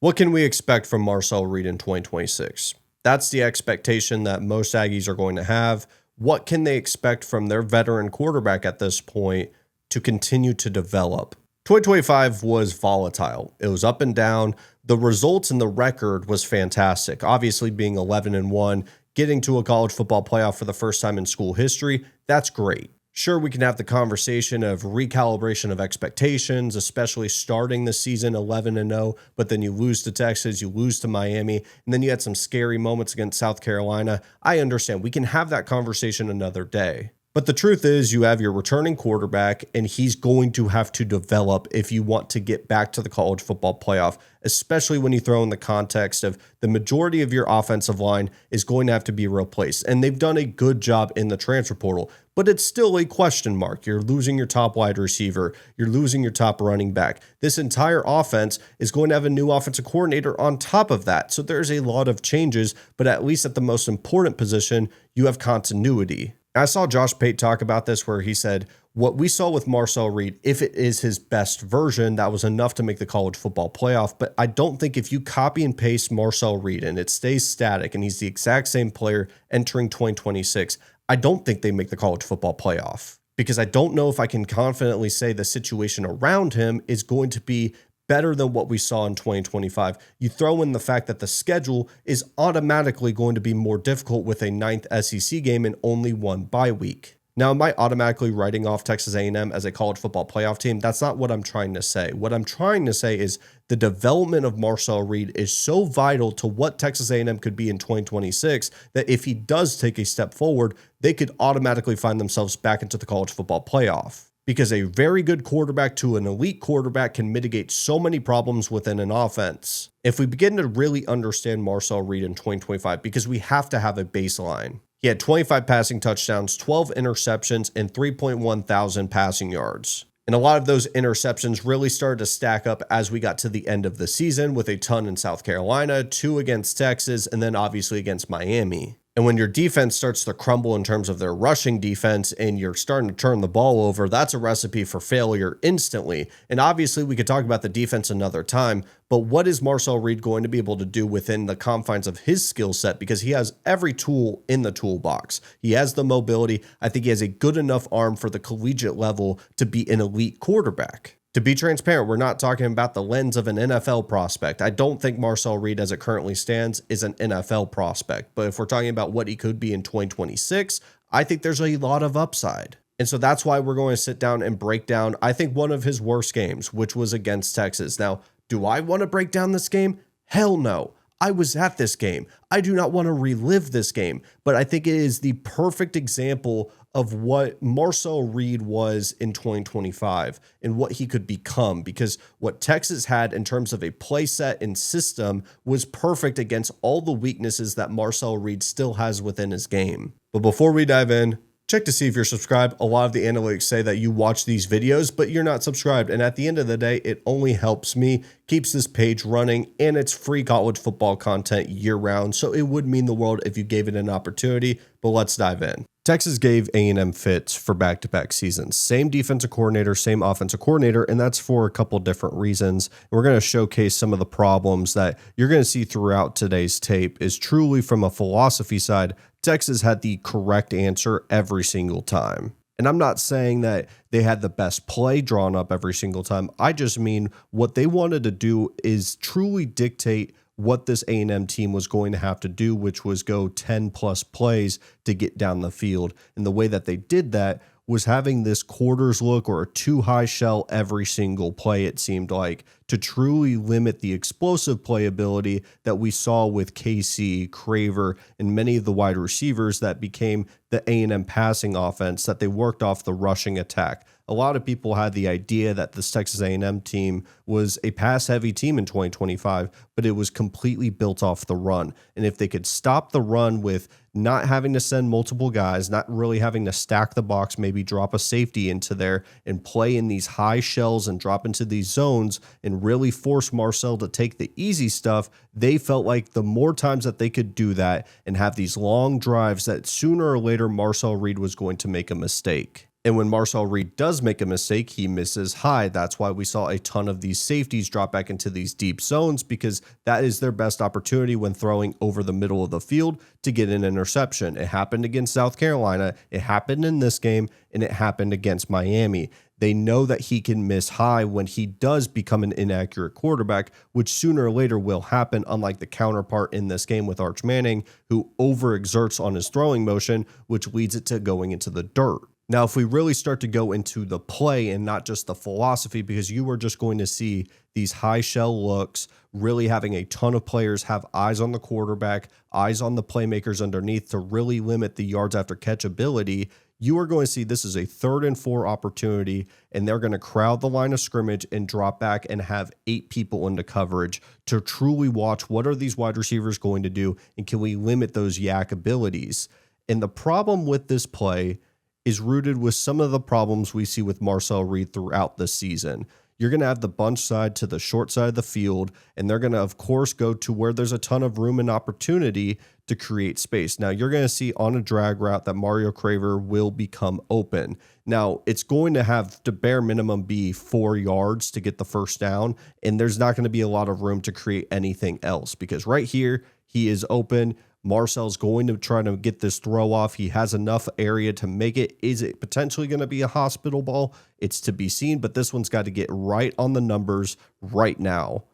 What can we expect from Marcel Reed in 2026? That's the expectation that most Aggies are going to have. What can they expect from their veteran quarterback at this point to continue to develop? 2025 was volatile. It was up and down. The results and the record was fantastic. Obviously, being 11-1, getting to a college football playoff for the first time in school history, that's great. Sure, we can have the conversation of recalibration of expectations, especially starting the season 11-0, but then you lose to Texas, you lose to Miami, and then you had some scary moments against South Carolina. I understand. We can have that conversation another day. But the truth is, you have your returning quarterback, and he's going to have to develop if you want to get back to the college football playoff, especially when you throw in the context of the majority of your offensive line is going to have to be replaced. And they've done a good job in the transfer portal, but it's still a question mark. You're losing your top wide receiver. You're losing your top running back. This entire offense is going to have a new offensive coordinator on top of that. So there's a lot of changes, but at least at the most important position, you have continuity. I saw Josh Pate talk about this where he said, what we saw with Marcel Reed, if it is his best version, that was enough to make the college football playoff. But I don't think if you copy and paste Marcel Reed and it stays static and he's the exact same player entering 2026, I don't think they make the college football playoff, because I don't know if I can confidently say the situation around him is going to be better than what we saw in 2025. You throw in the fact that the schedule is automatically going to be more difficult with a 9th SEC game and only one bye week. Now, am I automatically writing off Texas A&M as a college football playoff team? That's not what I'm trying to say. What I'm trying to say is the development of Marcel Reed is so vital to what Texas A&M could be in 2026 that if he does take a step forward, they could automatically find themselves back into the college football playoff. Because a very good quarterback to an elite quarterback can mitigate so many problems within an offense. If we begin to really understand Marcel Reed in 2025, because we have to have a baseline. He had 25 passing touchdowns, 12 interceptions, and 3.1 thousand passing yards. And a lot of those interceptions really started to stack up as we got to the end of the season, with a ton in South Carolina, 2 against Texas, and then obviously against Miami. And when your defense starts to crumble in terms of their rushing defense and you're starting to turn the ball over, that's a recipe for failure instantly. And obviously we could talk about the defense another time, but what is Marcel Reed going to be able to do within the confines of his skill set? Because he has every tool in the toolbox. He has the mobility. I think he has a good enough arm for the collegiate level to be an elite quarterback. To be transparent, we're not talking about the lens of an NFL prospect. I don't think Marcel Reed, as it currently stands, is an NFL prospect. But if we're talking about what he could be in 2026, I think there's a lot of upside. And so that's why we're going to sit down and break down, I think, one of his worst games, which was against Texas. Now, do I want to break down this game? Hell no. I was at this game. I do not want to relive this game, but I think it is the perfect example of what Marcel Reed was in 2025 and what he could become, because what Texas had in terms of a play set and system was perfect against all the weaknesses that Marcel Reed still has within his game. But before we dive in, check to see if you're subscribed. A lot of the analytics say that you watch these videos, but you're not subscribed. And at the end of the day, it only helps me, keeps this page running, and it's free college football content year round. So it would mean the world if you gave it an opportunity, but let's dive in. Texas gave A&M fits for back-to-back seasons. Same defensive coordinator, same offensive coordinator, and that's for a couple different reasons. We're going to showcase some of the problems that you're going to see throughout today's tape is truly from a philosophy side. Texas had the correct answer every single time. And I'm not saying that they had the best play drawn up every single time. I just mean what they wanted to do is truly dictate what this A&M team was going to have to do, which was go 10 plus plays to get down the field. And the way that they did that was having this quarters look or a too high shell every single play, it seemed like, to truly limit the explosive playability that we saw with KC, Craver, and many of the wide receivers that became the A&M passing offense that they worked off the rushing attack. A lot of people had the idea that this Texas A&M team was a pass-heavy team in 2025, but it was completely built off the run. And if they could stop the run with not having to send multiple guys, not really having to stack the box, maybe drop a safety into there and play in these high shells and drop into these zones and really force Marcel to take the easy stuff, they felt like the more times that they could do that and have these long drives, that sooner or later Marcel Reed was going to make a mistake. And when Marcel Reed does make a mistake, he misses high. That's why we saw a ton of these safeties drop back into these deep zones, because that is their best opportunity when throwing over the middle of the field to get an interception. It happened against South Carolina. It happened in this game, and it happened against Miami. They know that he can miss high when he does become an inaccurate quarterback, which sooner or later will happen, unlike the counterpart in this game with Arch Manning, who overexerts on his throwing motion, which leads it to going into the dirt. Now, if we really start to go into the play and not just the philosophy, because you are just going to see these high shell looks, really having a ton of players have eyes on the quarterback, eyes on the playmakers underneath to really limit the yards after catch ability, you are going to see this is a 3rd and 4 opportunity, and they're going to crowd the line of scrimmage and drop back and have 8 people into coverage to truly watch what are these wide receivers going to do, and can we limit those yak abilities. And the problem with this play is rooted with some of the problems we see with Marcel Reed throughout the season. You're going to have the bunch side to the short side of the field, and they're going to, of course, go to where there's a ton of room and opportunity to create space. Now, you're going to see on a drag route that Mario Craver will become open. Now, it's going to have to bare minimum be 4 yards to get the first down, and there's not going to be a lot of room to create anything else, because right here, he is open. Marcel's going to try to get this throw off. He has enough area to make it. Is it potentially going to be a hospital ball? It's to be seen, but this one's got to get right on the numbers right now.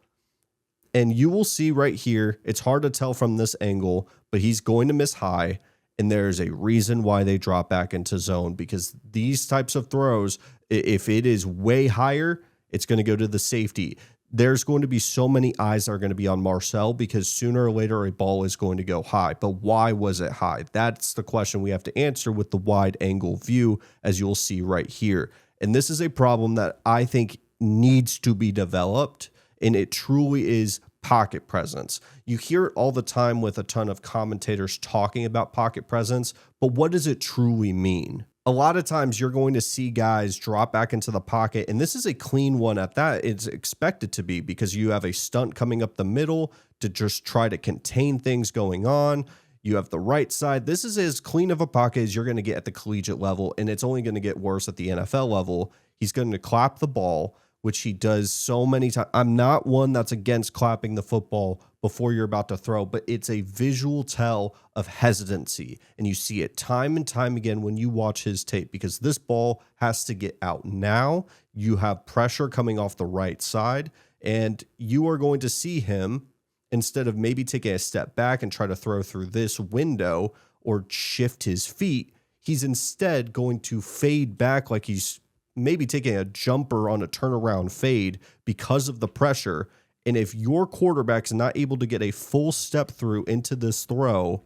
And you will see right here, it's hard to tell from this angle, but he's going to miss high. And there's a reason why they drop back into zone, because these types of throws, if it is way higher, it's going to go to the safety. There's going to be so many eyes that are going to be on Marcel, because sooner or later a ball is going to go high. But why was it high? That's the question we have to answer with the wide angle view, as you'll see right here. And this is a problem that I think needs to be developed, and it truly is pocket presence. You hear it all the time with a ton of commentators talking about pocket presence, but what does it truly mean? A lot of times you're going to see guys drop back into the pocket, and this is a clean one at that. It's expected to be, because you have a stunt coming up the middle to just try to contain things going on. You have the right side. This is as clean of a pocket as you're going to get at the collegiate level, and it's only going to get worse at the NFL level. He's going to clap the ball, which he does so many times. I'm not one that's against clapping the football before you're about to throw, but it's a visual tell of hesitancy. And you see it time and time again when you watch his tape, because this ball has to get out now. You have pressure coming off the right side, and you are going to see him, instead of maybe taking a step back and try to throw through this window or shift his feet, he's instead going to fade back like he's maybe taking a jumper on a turnaround fade because of the pressure. And if your quarterback's not able to get a full step through into this throw,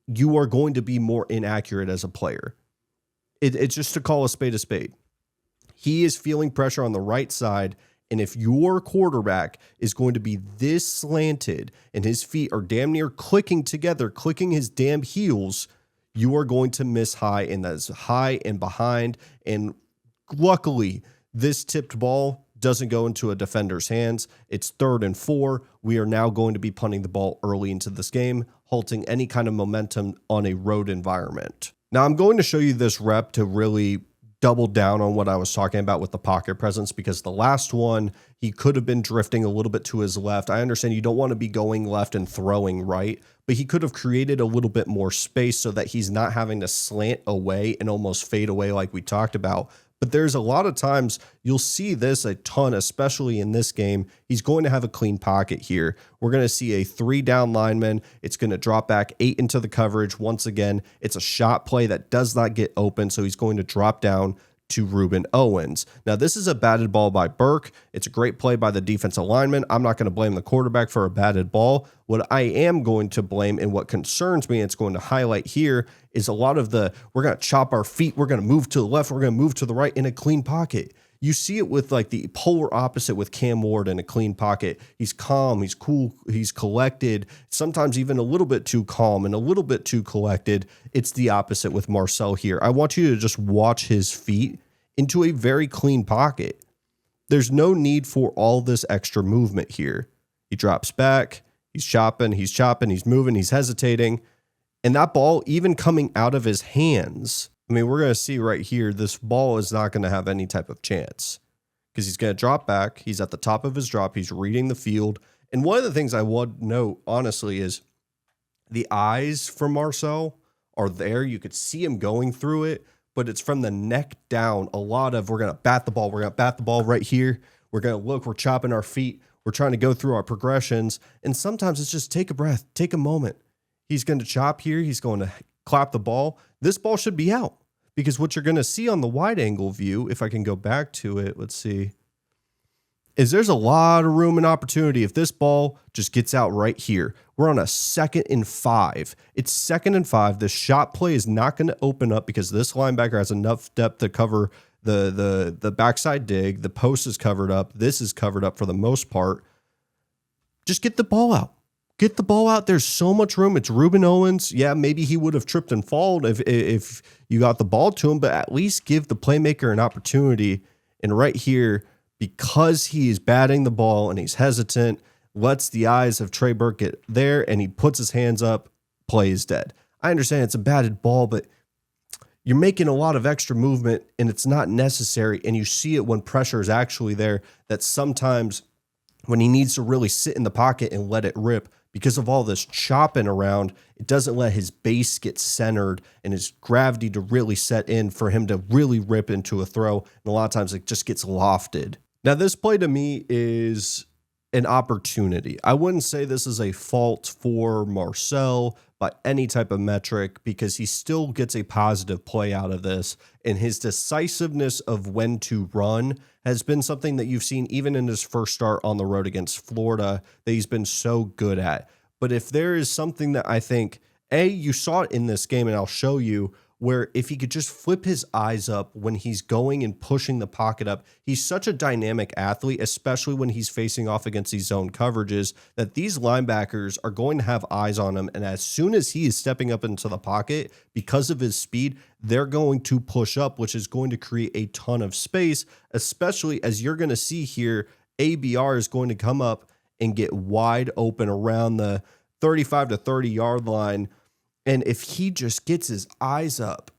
you are going to be more inaccurate as a player. It's just to call a spade a spade. He is feeling pressure on the right side, and if your quarterback is going to be this slanted and his feet are damn near clicking together, clicking his damn heels, you are going to miss high, and that's high and behind. And luckily, this tipped ball doesn't go into a defender's hands. It's 3rd and 4. We are now going to be punting the ball early into this game, halting any kind of momentum on a road environment. Now, I'm going to show you this rep to really double down on what I was talking about with the pocket presence, because the last one, he could have been drifting a little bit to his left. I understand you don't want to be going left and throwing right, but he could have created a little bit more space so that he's not having to slant away and almost fade away like we talked about. But there's a lot of times you'll see this a ton, especially in this game. He's going to have a clean pocket here. We're going to see a 3-down lineman. It's going to drop back 8 into the coverage. Once again, it's a shot play that does not get open, so he's going to drop down to Ruben Owens. Now, this is a batted ball by Burke. It's a great play by the defensive lineman. I'm not going to blame the quarterback for a batted ball. What I am going to blame, and what concerns me, and it's going to highlight here, is a lot of the, we're going to chop our feet, we're going to move to the left, we're going to move to the right in a clean pocket. You see it with like the polar opposite with Cam Ward in a clean pocket. He's calm, he's cool, he's collected, sometimes even a little bit too calm and a little bit too collected. It's the opposite with Marcel here. I want you to just watch his feet into a very clean pocket. There's no need for all this extra movement here. He drops back, he's chopping, he's moving, he's hesitating. And that ball, even coming out of his hands, I mean, we're going to see right here, this ball is not going to have any type of chance because he's going to drop back. He's at the top of his drop. He's reading the field. And one of the things I would note, honestly, is the eyes for Marcel are there. You could see him going through it, but it's from the neck down. A lot of, we're going to bat the ball. We're going to bat the ball right here. We're going to look, we're chopping our feet. We're trying to go through our progressions. And sometimes it's just take a breath, take a moment. He's going to chop here. He's going to clap the ball. This ball should be out because what you're going to see on the wide angle view, if I can go back to it, let's see, is there's a lot of room and opportunity if this ball just gets out right here. We're on a 2nd and 5. It's 2nd and 5. The shot play is not going to open up because this linebacker has enough depth to cover the backside dig. The post is covered up. This is covered up for the most part. Just get the ball out. Get the ball out. There's so much room. It's Ruben Owens. Yeah, maybe he would have tripped and fallen if you got the ball to him, but at least give the playmaker an opportunity. And right here, because he is batting the ball and he's hesitant, lets the eyes of Trey Burke get there, and he puts his hands up, play is dead. I understand it's a batted ball, but you're making a lot of extra movement, and it's not necessary, and you see it when pressure is actually there, that sometimes when he needs to really sit in the pocket and let it rip, because of all this chopping around, it doesn't let his base get centered and his gravity to really set in for him to really rip into a throw. And a lot of times it just gets lofted. Now, this play to me is an opportunity. I wouldn't say this is a fault for Marcel by any type of metric because he still gets a positive play out of this. And his decisiveness of when to run has been something that you've seen even in his first start on the road against Florida that he's been so good at. But if there is something that I think, you saw it in this game, and I'll show you, where if he could just flip his eyes up when he's going and pushing the pocket up, he's such a dynamic athlete, especially when he's facing off against these zone coverages, that these linebackers are going to have eyes on him. And as soon as he is stepping up into the pocket, because of his speed, they're going to push up, which is going to create a ton of space, especially as you're going to see here, ABR is going to come up and get wide open around the 35 to 30 yard line. And if he just gets his eyes up,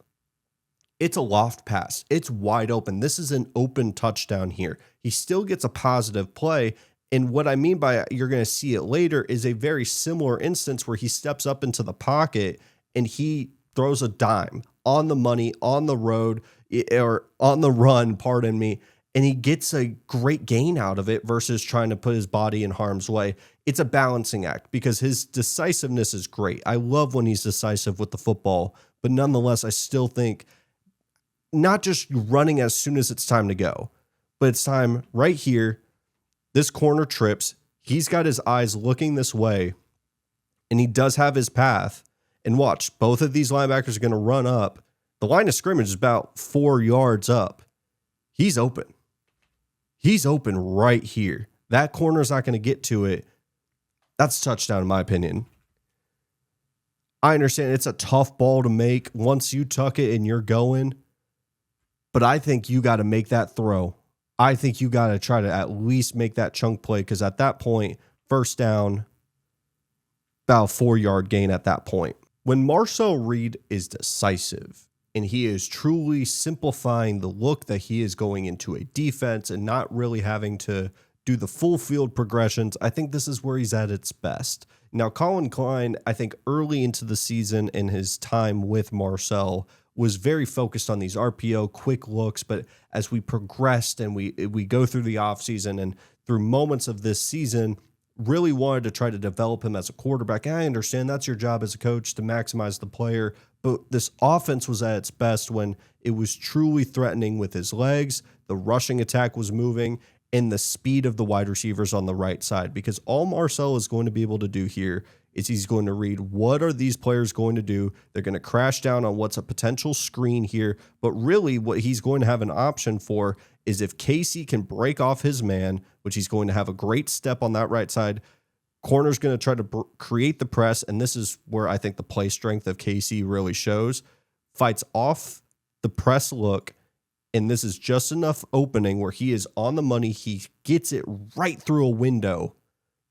it's a loft pass. It's wide open. This is an open touchdown here. He still gets a positive play. And what I mean by you're going to see it later is a very similar instance where he steps up into the pocket and he throws a dime on the money, on the road, or on the run, pardon me, and he gets a great gain out of it versus trying to put his body in harm's way. It's a balancing act because his decisiveness is great. I love when he's decisive with the football, but nonetheless, I still think not just running as soon as it's time to go, but it's time right here. This corner trips. He's got his eyes looking this way, and he does have his path. And watch, both of these linebackers are going to run up. The line of scrimmage is about 4 yards up. He's open. He's open right here. That corner's not going to get to it. That's a touchdown, in my opinion. I understand it's a tough ball to make once you tuck it and you're going, but I think you got to make that throw. I think you got to try to at least make that chunk play because at that point, first down, about a 4 yard gain at that point. When Marcel Reed is decisive and he is truly simplifying the look that he is going into a defense and not really having to do the full field progressions, I think this is where he's at its best. Now, Colin Klein, I think early into the season in his time with Marcel, was very focused on these RPO quick looks, but as we progressed and we go through the offseason and through moments of this season, really wanted to try to develop him as a quarterback. And I understand that's your job as a coach to maximize the player, but this offense was at its best when it was truly threatening with his legs, the rushing attack was moving, and the speed of the wide receivers on the right side. Because all Marcel is going to be able to do here is he's going to read what are these players going to do. They're going to crash down on what's a potential screen here. But really what he's going to have an option for is if Casey can break off his man, which he's going to have a great step on that right side, corner's going to try to create the press. And this is where I think the play strength of Casey really shows. Fights off the press look. And this is just enough opening where he is on the money. He gets it right through a window.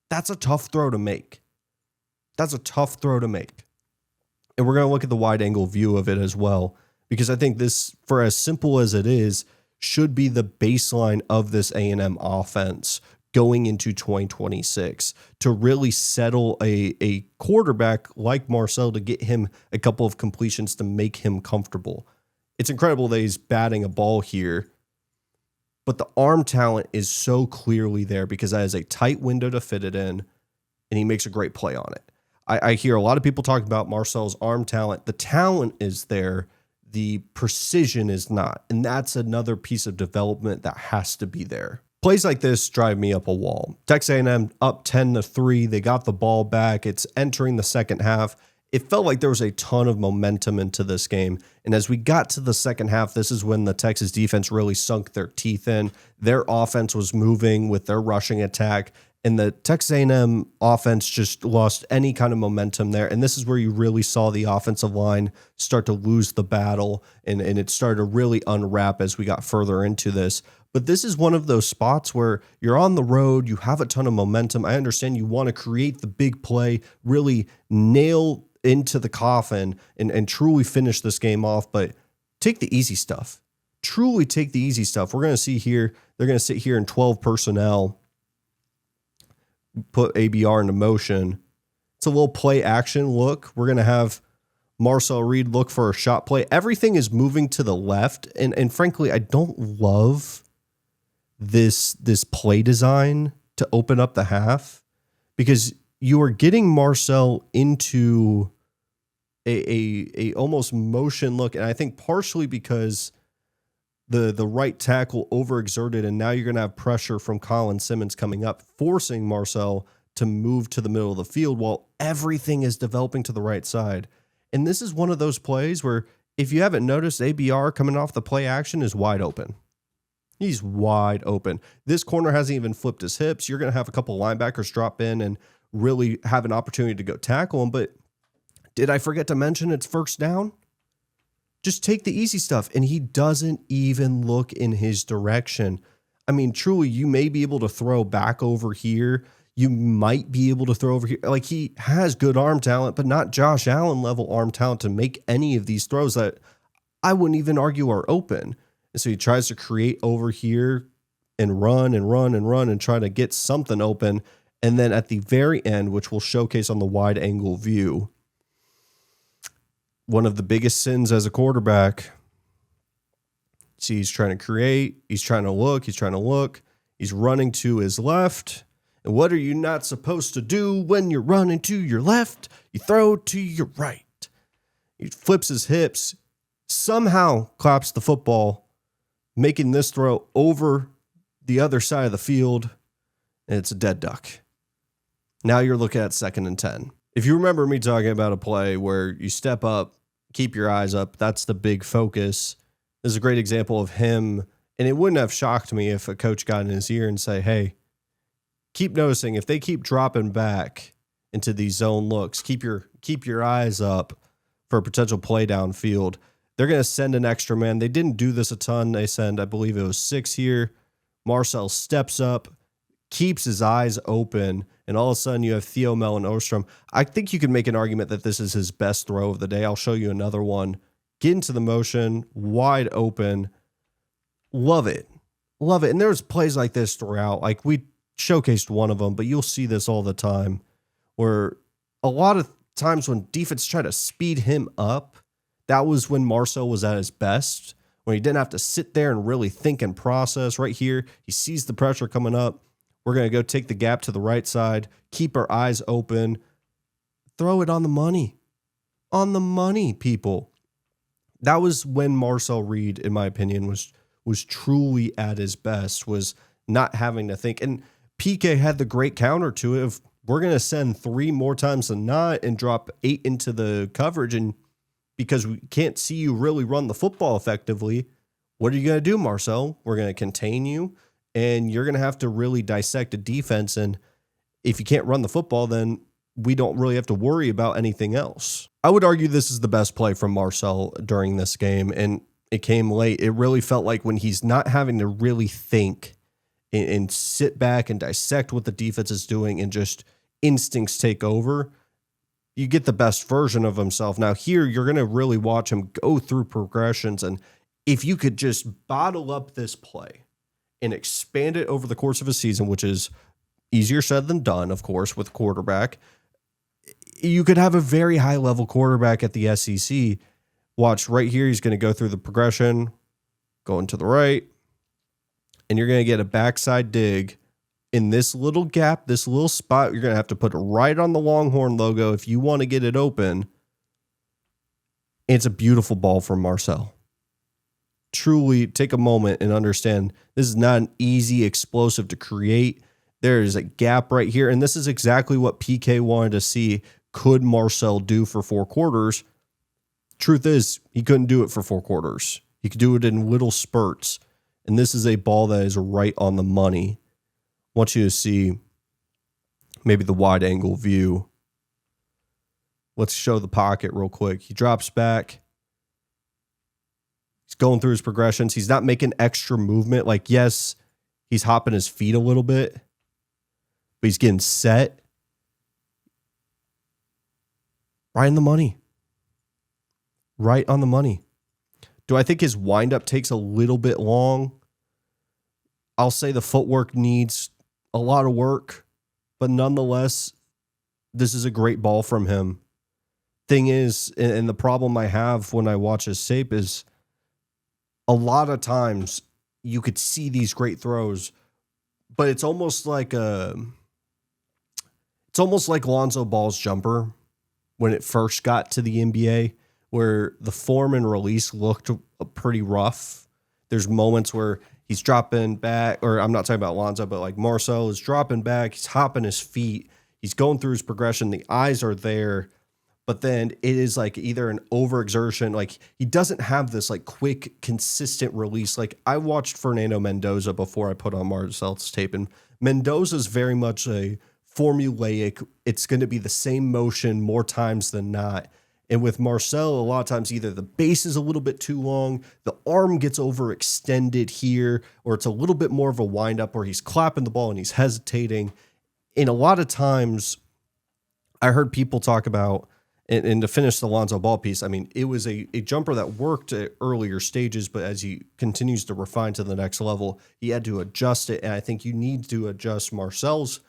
That's a tough throw to make. That's a tough throw to make. And we're going to look at the wide angle view of it as well. because I think this, for as simple as it is, should be the baseline of this A&M offense going into 2026 to really settle a quarterback like Marcel, to get him a couple of completions to make him comfortable. It's incredible that he's batting a ball here, but the arm talent is so clearly there because that is a tight window to fit it in, and he makes a great play on it. I hear a lot of people talk about Marcel's arm talent. The talent is there. The precision is not. And that's another piece of development that has to be there. Plays like this drive me up a wall. Texas A&M up 10-3. They got the ball back. It's entering the second half. It felt like there was a ton of momentum into this game. And as we got to the second half, this is when the Texas defense really sunk their teeth in. Their offense was moving with their rushing attack, and the Texas A&M offense just lost any kind of momentum there. And this is where you really saw the offensive line start to lose the battle, and it started to really unwrap as we got further into this. But this is one of those spots where you're on the road, you have a ton of momentum. I understand you want to create the big play, really nail into the coffin and truly finish this game off, but take the easy stuff. Truly take the easy stuff. We're going to see here, they're going to sit here in 12 personnel, put ABR into motion. It's a little play action look. We're going to have Marcel Reed look for a shot play. Everything is moving to the left. And frankly, I don't love this play design to open up the half, because you are getting Marcel into a almost motion look. And I think partially because the right tackle overexerted, and now you're going to have pressure from Colin Simmons coming up, forcing Marcel to move to the middle of the field while everything is developing to the right side. And this is one of those plays where, if you haven't noticed, ABR coming off the play action is wide open. He's wide open. This corner hasn't even flipped his hips. You're going to have a couple linebackers drop in and really have an opportunity to go tackle him. But did I forget to mention it's first down? Just take the easy stuff. And he doesn't even look in his direction. I mean, truly, you may be able to throw back over here. You might be able to throw over here. Like, he has good arm talent, but not Josh Allen level arm talent to make any of these throws that I wouldn't even argue are open. And so he tries to create over here and run and run and run and try to get something open. And then at the very end, which we'll showcase on the wide angle view, one of the biggest sins as a quarterback. See, he's trying to create. He's trying to look. He's running to his left. And what are you not supposed to do when you're running to your left? You throw to your right. He flips his hips, somehow claps the football, making this throw over the other side of the field, and it's a dead duck. Now you're looking at 2nd and 10. If you remember me talking about a play where you step up, keep your eyes up, that's the big focus. This is a great example of him, and it wouldn't have shocked me if a coach got in his ear and say, hey, keep noticing if they keep dropping back into these zone looks, keep your eyes up for a potential play downfield. They're going to send an extra man. They didn't do this a ton. They send, I believe it was 6 here. Marcel steps up, keeps his eyes open, and all of a sudden you have Theo Mel and Ostrom. I think you could make an argument that this is his best throw of the day. I'll show you another one. Get into the motion, wide open. Love it. Love it. And there's plays like this throughout. Like, we showcased one of them, but you'll see this all the time, where a lot of times when defense try to speed him up, that was when Marcel was at his best, when he didn't have to sit there and really think and process. Right here, he sees the pressure coming up. We're going to go take the gap to the right side, keep our eyes open, throw it on the money. On the money, people. That was when Marcel Reed, in my opinion, was truly at his best, was not having to think. And PK had the great counter to it of, we're going to send 3 more times than not and drop 8 into the coverage, and because we can't see you really run the football effectively, what are you going to do, Marcel? We're going to contain you, and you're going to have to really dissect a defense. And if you can't run the football, then we don't really have to worry about anything else. I would argue this is the best play from Marcel during this game, and it came late. It really felt like when he's not having to really think and sit back and dissect what the defense is doing and just instincts take over, you get the best version of himself. Now here, you're going to really watch him go through progressions. And if you could just bottle up this play and expand it over the course of a season, which is easier said than done, of course, with quarterback, you could have a very high level quarterback at the SEC. Watch right here. He's going to go through the progression, going to the right, and you're going to get a backside dig in this little gap, this little spot. You're going to have to put it right on the Longhorn logo if you want to get it open. It's a beautiful ball from Marcel. Truly take a moment and understand this is not an easy explosive to create. There is a gap right here, and this is exactly what PK wanted to see. Could Marcel do for 4 quarters? Truth is, he couldn't do it for 4 quarters. He could do it in little spurts, and this is a ball that is right on the money. I want you to see maybe the wide angle view. Let's show the pocket real quick. He drops back. He's going through his progressions. He's not making extra movement. Like, yes, he's hopping his feet a little bit, but he's getting set. Right in the money. Right on the money. Do I think his windup takes a little bit long? I'll say the footwork needs a lot of work, but nonetheless, this is a great ball from him. Thing is, and the problem I have when I watch his tape is a lot of times you could see these great throws, but it's almost like Lonzo Ball's jumper when it first got to the NBA, where the form and release looked pretty rough. There's moments where he's dropping back, or I'm not talking about Lonzo, but like Marcel is dropping back, he's hopping his feet, he's going through his progression, the eyes are there, but then it is like either an overexertion, like he doesn't have this like quick, consistent release. Like I watched Fernando Mendoza before I put on Marcel's tape, and Mendoza's very much a formulaic, it's going to be the same motion more times than not. And with Marcel, a lot of times either the base is a little bit too long, the arm gets overextended here, or it's a little bit more of a windup where he's clapping the ball and he's hesitating. And a lot of times I heard people talk about, and to finish the Lonzo Ball piece, I mean, it was a jumper that worked at earlier stages, but as he continues to refine to the next level, he had to adjust it. And I think you need to adjust Marcel's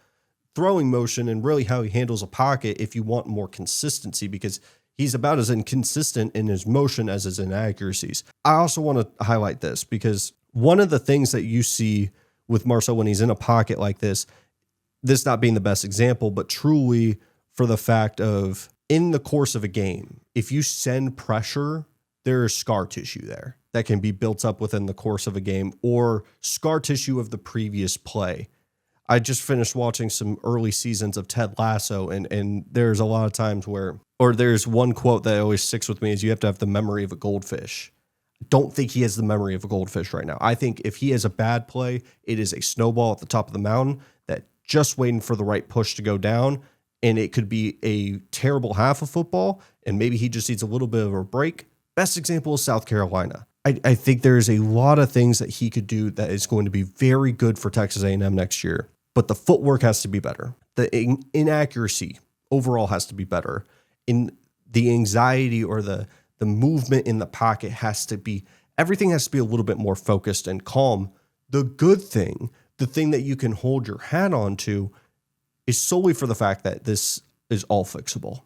throwing motion and really how he handles a pocket if you want more consistency, because he's about as inconsistent in his motion as his inaccuracies. I also want to highlight this because one of the things that you see with Marcel when he's in a pocket like this not being the best example, but truly for the fact of in the course of a game, if you send pressure, there is scar tissue there that can be built up within the course of a game or scar tissue of the previous play. I just finished watching some early seasons of Ted Lasso, and there's a lot of times where, or there's one quote that always sticks with me is you have to have the memory of a goldfish. I don't think he has the memory of a goldfish right now. I think if he has a bad play, it is a snowball at the top of the mountain that just waiting for the right push to go down, and it could be a terrible half of football, and maybe he just needs a little bit of a break. Best example is South Carolina. I think there's a lot of things that he could do that is going to be very good for Texas A&M next year. But the footwork has to be better. The inaccuracy overall has to be better. In the anxiety or the movement in the pocket has to be, everything has to be a little bit more focused and calm. The good thing, the thing that you can hold your hat on to is solely for the fact that this is all fixable.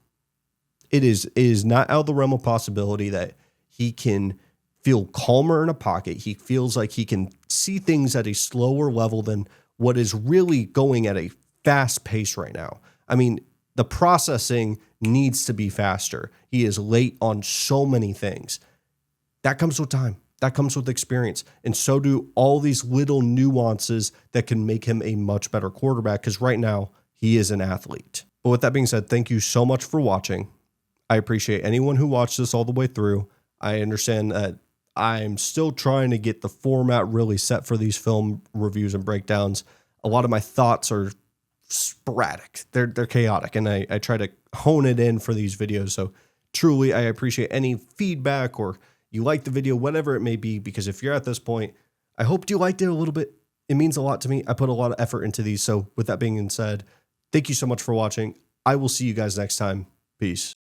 It is not out of the realm of possibility that he can feel calmer in a pocket. He feels like he can see things at a slower level than what is really going at a fast pace right now. I mean, the processing needs to be faster. He is late on so many things. That comes with time. That comes with experience. And so do all these little nuances that can make him a much better quarterback, because right now he is an athlete. But with that being said, thank you so much for watching. I appreciate anyone who watched this all the way through. I understand that I'm still trying to get the format really set for these film reviews and breakdowns. A lot of my thoughts are sporadic. They're chaotic, and I try to hone it in for these videos. So truly, I appreciate any feedback, or you like the video, whatever it may be, because if you're at this point, I hope you liked it a little bit. It means a lot to me. I put a lot of effort into these. So with that being said, thank you so much for watching. I will see you guys next time. Peace.